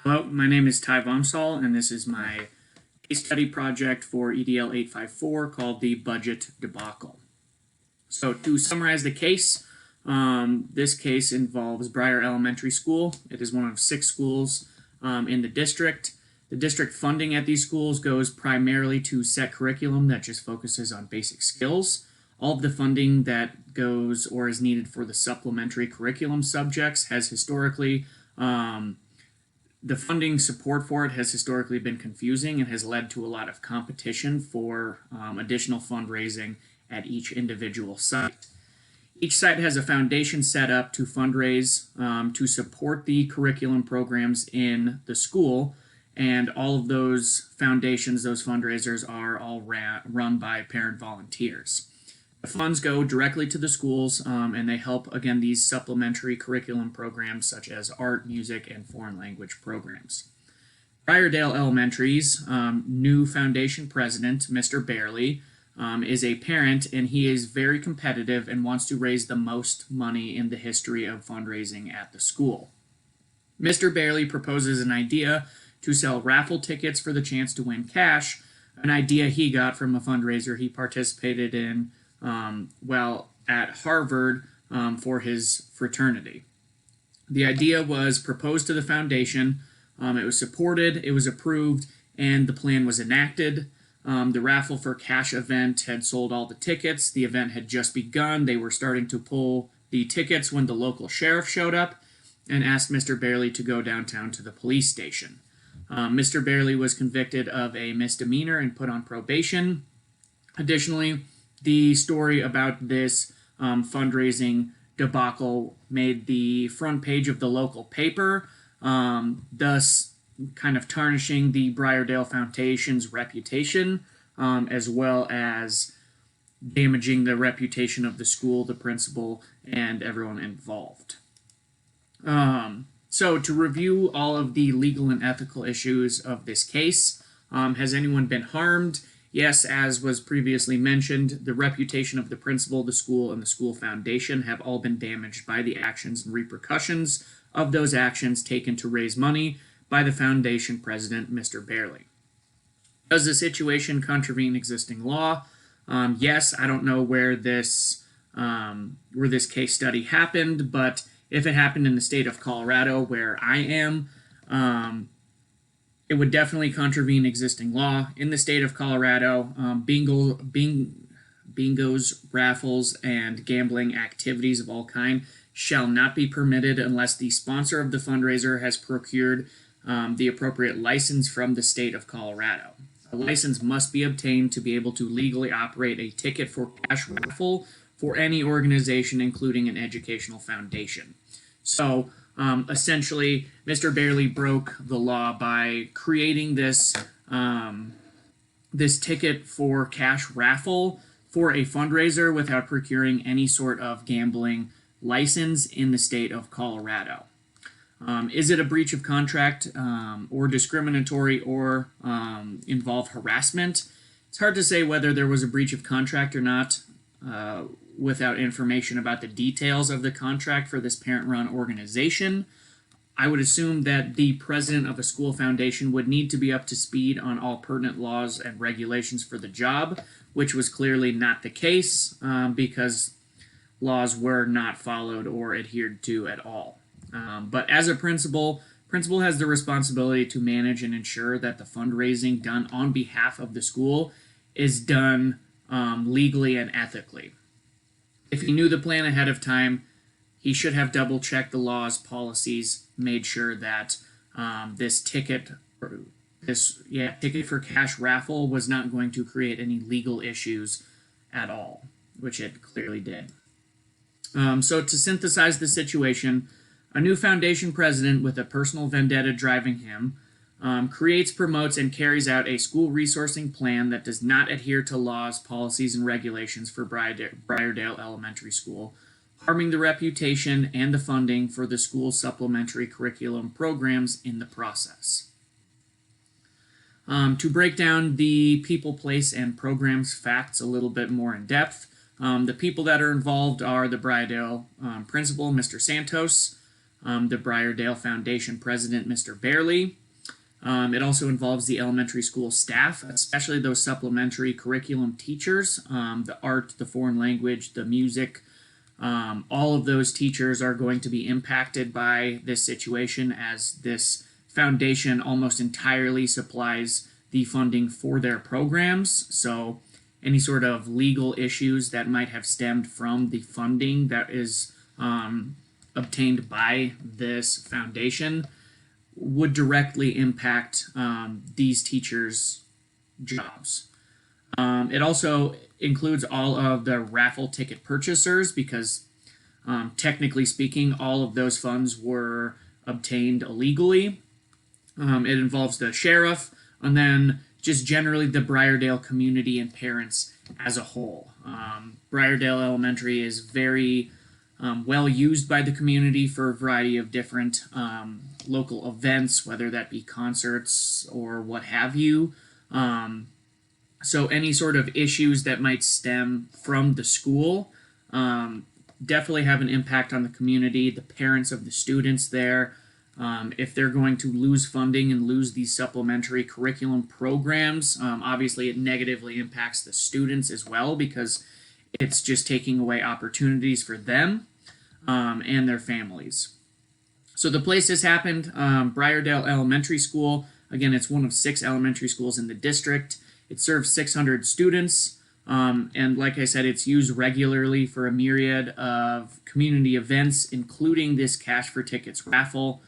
Hello, my name is Ty Vomsal, and this is my case study project for EDL 854 called the Budget Debacle. So to summarize the case, this case involves Briardale Elementary School. It is one of 6 schools in the district. The district funding at these schools goes primarily to set curriculum that just focuses on basic skills. All of the funding that goes or is needed for the supplementary curriculum subjects has historically the funding support for it has historically been confusing and has led to a lot of competition for additional fundraising at each individual site. Each site has a foundation set up to fundraise to support the curriculum programs in the school, and all of those foundations, those fundraisers, are all run by parent volunteers. The funds go directly to the schools, and they help, again, these supplementary curriculum programs such as art, music, and foreign language programs. Briardale Elementary's new foundation president, Mr. Bailey, is a parent, and he is very competitive and wants to raise the most money in the history of fundraising at the school. Mr. Bailey proposes an idea to sell raffle tickets for the chance to win cash, an idea he got from a fundraiser he participated in while at Harvard for his fraternity. The idea was proposed to the foundation, it was supported, it was approved, and the plan was enacted. The raffle for cash event had sold all the tickets. The event had just begun. They were starting to pull the tickets when the local sheriff showed up and asked Mr. Bailey to go downtown to the police station. Mr. Bailey was convicted of a misdemeanor and put on probation. Additionally, the story about this fundraising debacle made the front page of the local paper, thus kind of tarnishing the Briardale Foundation's reputation, as well as damaging the reputation of the school, the principal, and everyone involved. So to review all of the legal and ethical issues of this case, has anyone been harmed? Yes, as was previously mentioned, the reputation of the principal, the school, and the school foundation have all been damaged by the actions and repercussions of those actions taken to raise money by the foundation president, Mr. Bailey. Does the situation contravene existing law? Yes, I don't know where this case study happened, but if it happened in the state of Colorado, where I am, it would definitely contravene existing law. In the state of Colorado, bingos, raffles, and gambling activities of all kind shall not be permitted unless the sponsor of the fundraiser has procured the appropriate license from the state of Colorado. A license must be obtained to be able to legally operate a ticket for cash raffle for any organization, including an educational foundation. So, essentially, Mr. Bailey broke the law by creating this ticket for cash raffle for a fundraiser without procuring any sort of gambling license in the state of Colorado. Is it a breach of contract or discriminatory or involve harassment? It's hard to say whether there was a breach of contract or not without information about the details of the contract for this parent-run organization. I would assume that the president of a school foundation would need to be up to speed on all pertinent laws and regulations for the job, which was clearly not the case because laws were not followed or adhered to at all. But as a principal has the responsibility to manage and ensure that the fundraising done on behalf of the school is done legally and ethically. If he knew the plan ahead of time, he should have double-checked the laws, policies, made sure that this ticket for cash raffle was not going to create any legal issues at all, which it clearly did. So to synthesize the situation, a new foundation president with a personal vendetta driving him creates, promotes, and carries out a school resourcing plan that does not adhere to laws, policies, and regulations for Briardale Elementary School, harming the reputation and the funding for the school's supplementary curriculum programs in the process. To break down the people, place, and programs facts a little bit more in depth, the people that are involved are the Briardale principal, Mr. Santos, the Briardale Foundation president, Mr. Bailey. It also involves the elementary school staff, especially those supplementary curriculum teachers, the art, the foreign language, the music. All of those teachers are going to be impacted by this situation, as this foundation almost entirely supplies the funding for their programs. So any sort of legal issues that might have stemmed from the funding that is obtained by this foundation would directly impact these teachers' jobs. It also includes all of the raffle ticket purchasers, because technically speaking, all of those funds were obtained illegally. It involves the sheriff, and then just generally the Briardale community and parents as a whole. Briardale Elementary is very well used by the community for a variety of different local events, whether that be concerts or what have you. So any sort of issues that might stem from the school definitely have an impact on the community, the parents of the students there. If they're going to lose funding and lose these supplementary curriculum programs, obviously it negatively impacts the students as well, because it's just taking away opportunities for them and their families. So the place this happened, Briardale Elementary School. Again, it's one of 6 elementary schools in the district. It serves 600 students, and like I said, it's used regularly for a myriad of community events, including this Cash for Tickets raffle.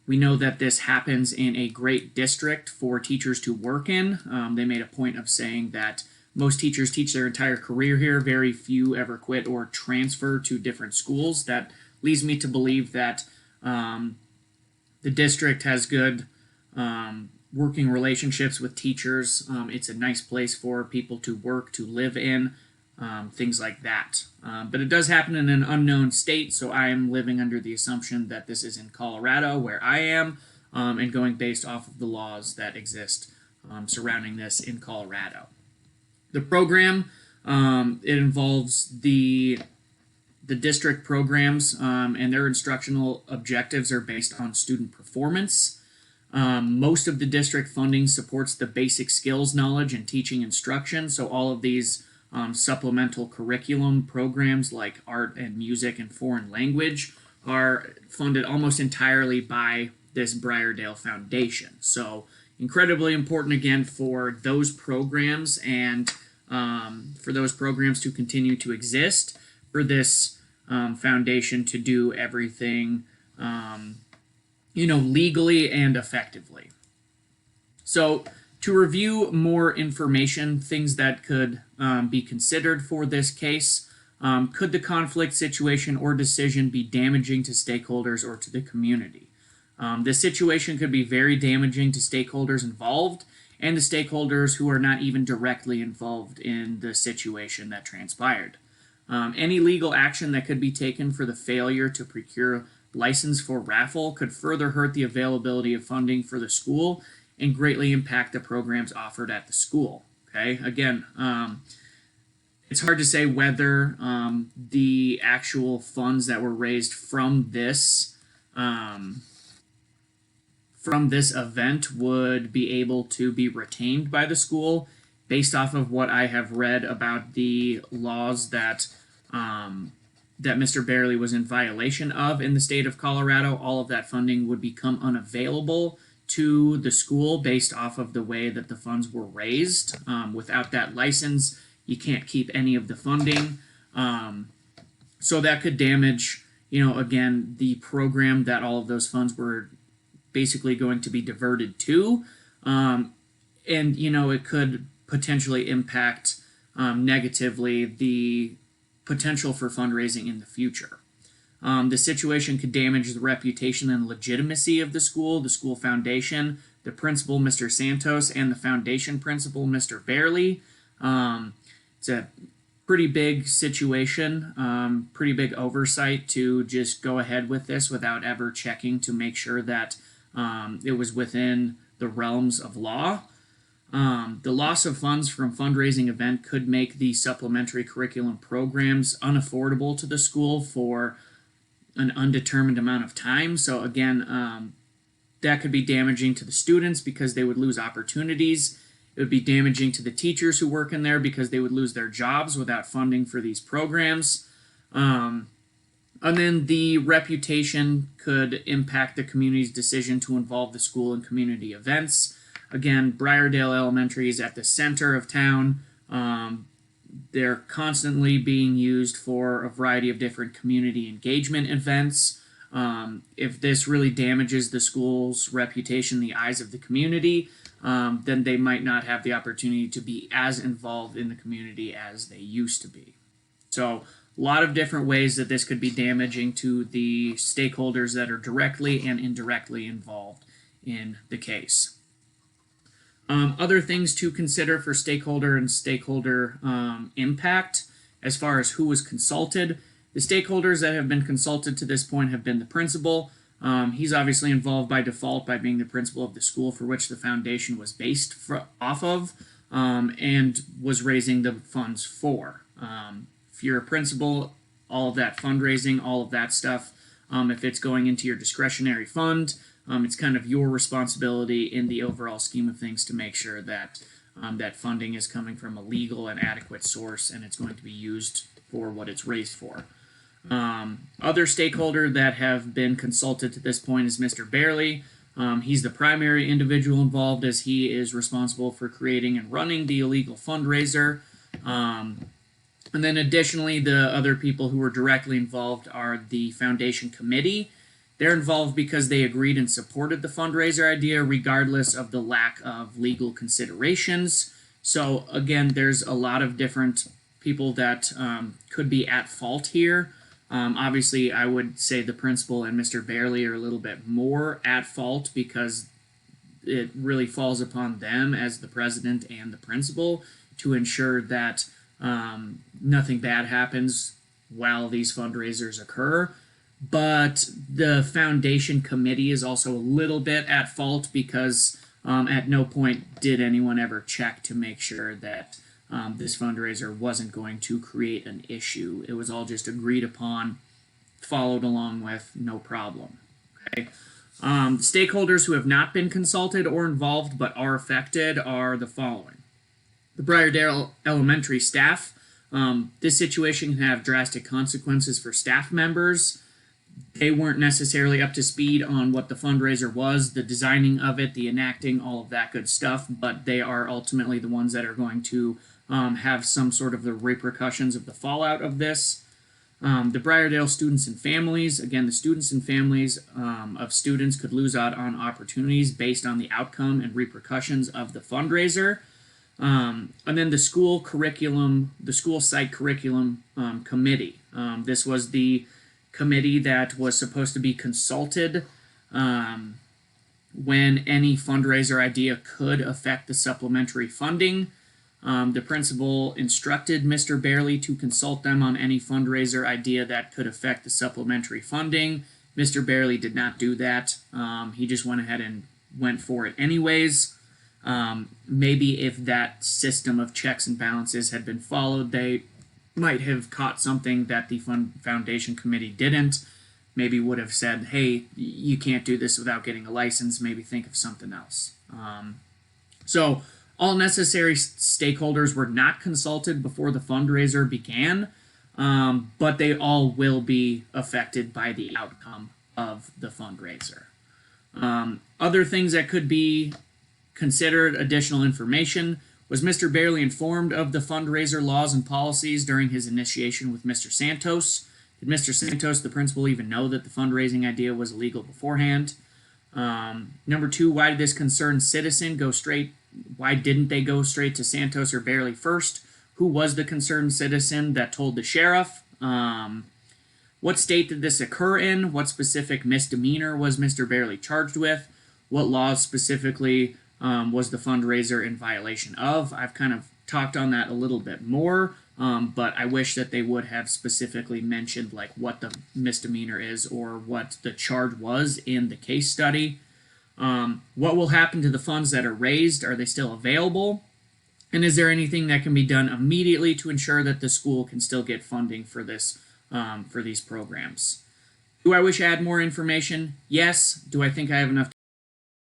We know that this happens in a great district for teachers to work in. They made a point of saying that most teachers teach their entire career here. Very few ever quit or transfer to different schools. That leads me to believe that the district has good working relationships with teachers. It's a nice place for people to work, to live in, things like that. But it does happen in an unknown state, so I am living under the assumption that this is in Colorado, where I am, and going based off of the laws that exist surrounding this in Colorado. The program, it involves the district programs, and their instructional objectives are based on student performance. Most of the district funding supports the basic skills knowledge and teaching instruction, so all of these supplemental curriculum programs like art and music and foreign language are funded almost entirely by this Briardale Foundation. So incredibly important, again, for those programs and for those programs to continue to exist, for this foundation to do everything legally and effectively. So to review more information, things that could be considered for this case, could the conflict situation or decision be damaging to stakeholders or to the community? This situation could be very damaging to stakeholders involved and the stakeholders who are not even directly involved in the situation that transpired. Any legal action that could be taken for the failure to procure license for raffle could further hurt the availability of funding for the school and greatly impact the programs offered at the school. Okay, again, it's hard to say whether the actual funds that were raised from this event would be able to be retained by the school, based off of what I have read about the laws that Mr. Bailey was in violation of in the state of Colorado. All of that funding would become unavailable to the school based off of the way that the funds were raised. Without that license, you can't keep any of the funding. So that could damage, again, the program that all of those funds were basically going to be diverted to. And, it could potentially impact negatively the potential for fundraising in the future. The situation could damage the reputation and legitimacy of the school foundation, the principal, Mr. Santos, and the foundation principal, Mr. Bailey. It's a pretty big situation, pretty big oversight to just go ahead with this without ever checking to make sure that it was within the realms of law. The loss of funds from fundraising event could make the supplementary curriculum programs unaffordable to the school for an undetermined amount of time. So again, that could be damaging to the students because they would lose opportunities. It would be damaging to the teachers who work in there because they would lose their jobs without funding for these programs. And then the reputation could impact the community's decision to involve the school in community events. Again, Briardale Elementary is at the center of town. They're constantly being used for a variety of different community engagement events. If this really damages the school's reputation in the eyes of the community, then they might not have the opportunity to be as involved in the community as they used to be. So a lot of different ways that this could be damaging to the stakeholders that are directly and indirectly involved in the case. Other things to consider for stakeholder impact as far as who was consulted. The stakeholders that have been consulted to this point have been the principal. He's obviously involved by default by being the principal of the school for which the foundation was based off of and was raising the funds for. If you're a principal, all of that fundraising, all of that stuff, if it's going into your discretionary fund, it's kind of your responsibility in the overall scheme of things to make sure that that funding is coming from a legal and adequate source and it's going to be used for what it's raised for. Other stakeholder that have been consulted to this point is Mr. Bailey. He's the primary individual involved as he is responsible for creating and running the illegal fundraiser. And then additionally, the other people who were directly involved are the foundation committee. They're involved because they agreed and supported the fundraiser idea regardless of the lack of legal considerations. So again, there's a lot of different people that could be at fault here. Obviously, I would say the principal and Mr. Bailey are a little bit more at fault because it really falls upon them as the president and the principal to ensure that nothing bad happens while these fundraisers occur. But the foundation committee is also a little bit at fault because at no point did anyone ever check to make sure that this fundraiser wasn't going to create an issue. It was all just agreed upon, followed along with, no problem. Okay. Stakeholders who have not been consulted or involved but are affected are the following. The Briardale Elementary staff. This situation can have drastic consequences for staff members. They weren't necessarily up to speed on what the fundraiser was, the designing of it, the enacting, all of that good stuff, but they are ultimately the ones that are going to have some sort of the repercussions of the fallout of this. The Briardale students and families. Again, the students and families of students could lose out on opportunities based on the outcome and repercussions of the fundraiser. And then the school curriculum, the school site curriculum committee. This was the committee that was supposed to be consulted when any fundraiser idea could affect the supplementary funding. The principal instructed Mr. Bailey to consult them on any fundraiser idea that could affect the supplementary funding. Mr. Bailey did not do that. He just went ahead and went for it anyways. Maybe if that system of checks and balances had been followed, they might have caught something that the foundation committee didn't. Maybe would have said, hey, you can't do this without getting a license. Maybe think of something else. So all necessary stakeholders were not consulted before the fundraiser began, but they all will be affected by the outcome of the fundraiser. Other things that could be considered additional information. Was Mr. Bailey informed of the fundraiser laws and policies during his initiation with Mr. Santos? Did Mr. Santos, the principal, even know that the fundraising idea was illegal beforehand? Number two, why did this concerned citizen go straight? Why didn't they go straight to Santos or Bailey first? Who was the concerned citizen that told the sheriff? What state did this occur in? What specific misdemeanor was Mr. Bailey charged with? What laws specifically was the fundraiser in violation of? I've kind of talked on that a little bit more, but I wish that they would have specifically mentioned like what the misdemeanor is or what the charge was in the case study. What will happen to the funds that are raised? Are they still available? And is there anything that can be done immediately to ensure that the school can still get funding for this, for these programs? Do I wish I had more information? Yes. Do I think I have enough